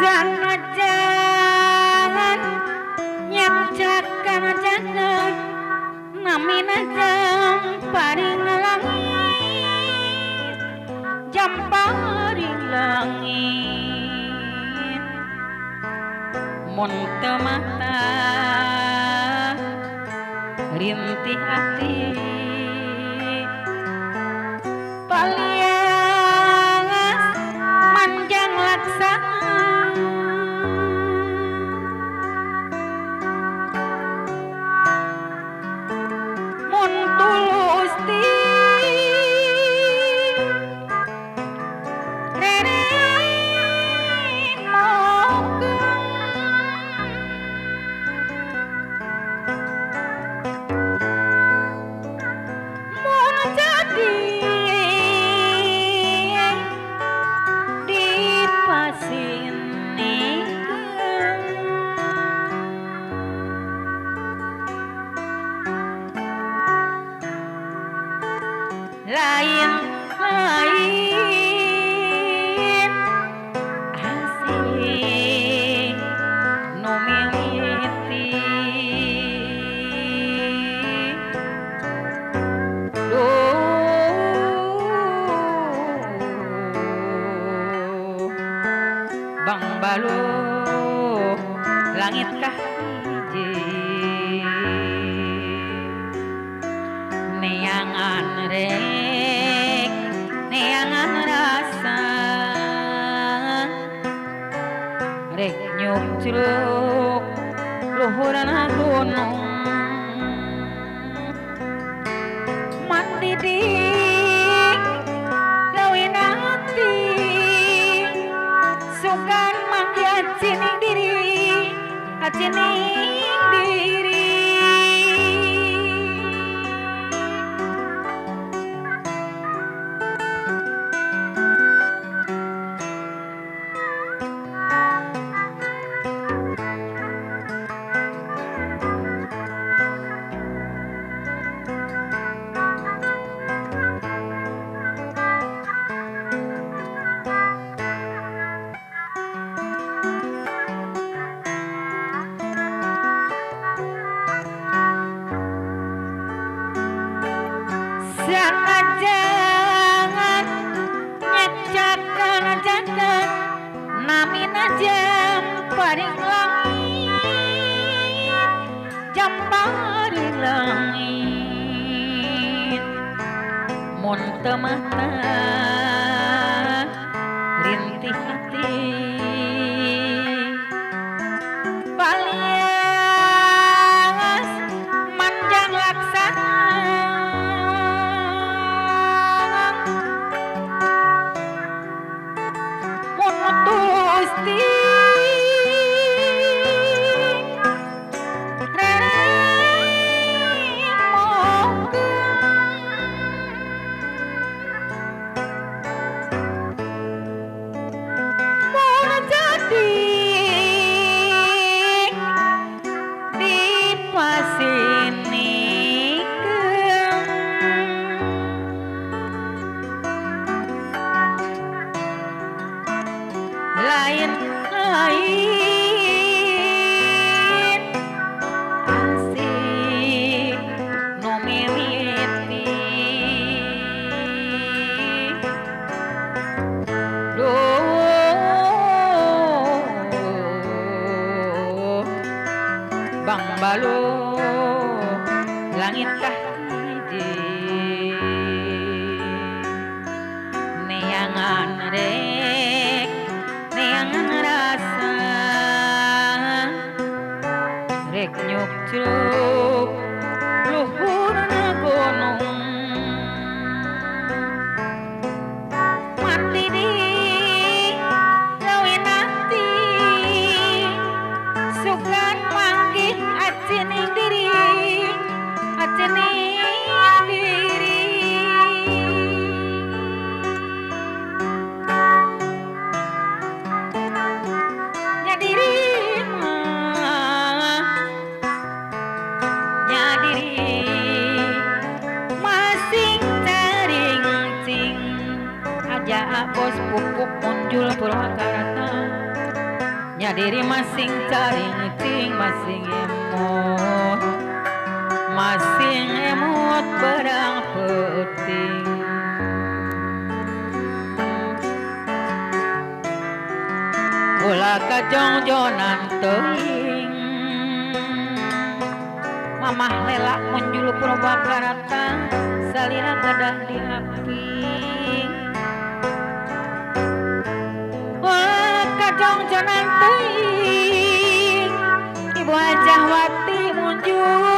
Sanajan nyacakan jagat namina jam paring langit jam paring langit mun teu mata rintih hati paliangas manjang laksana mun tulus ti rerein mokeun mun jadi dipasinikan lain asih nu militi Bang Balu langit kah hiji neangan rek neangan rasa rek nyuk curug luhurna gunung mandidik leuwih hati sugan manggi acining diri sanajan nyacakan jagat namina jam paring langit jam paring langit mun teu mata rintih hati paliangas manjang laksana mun tulus ti rerein mokeun mun jadi dipasinikan lain asih nu militi Bang Balu langit kah hiji neangan rek neangan rasa rek nyuk curug luhurna gunung mandidik leuwih hati sugan manggih acining diri nya diri mah nya diri masing caring cing aja bos pupuk muncul purwakarta diri masing caring ting masing emot masing emot berang penting ulah kajongjonan teuing mamah lela munjulu Purwakarta salira gadah di api ulah kajongjonan teuing Ibu Hajah Wati munjul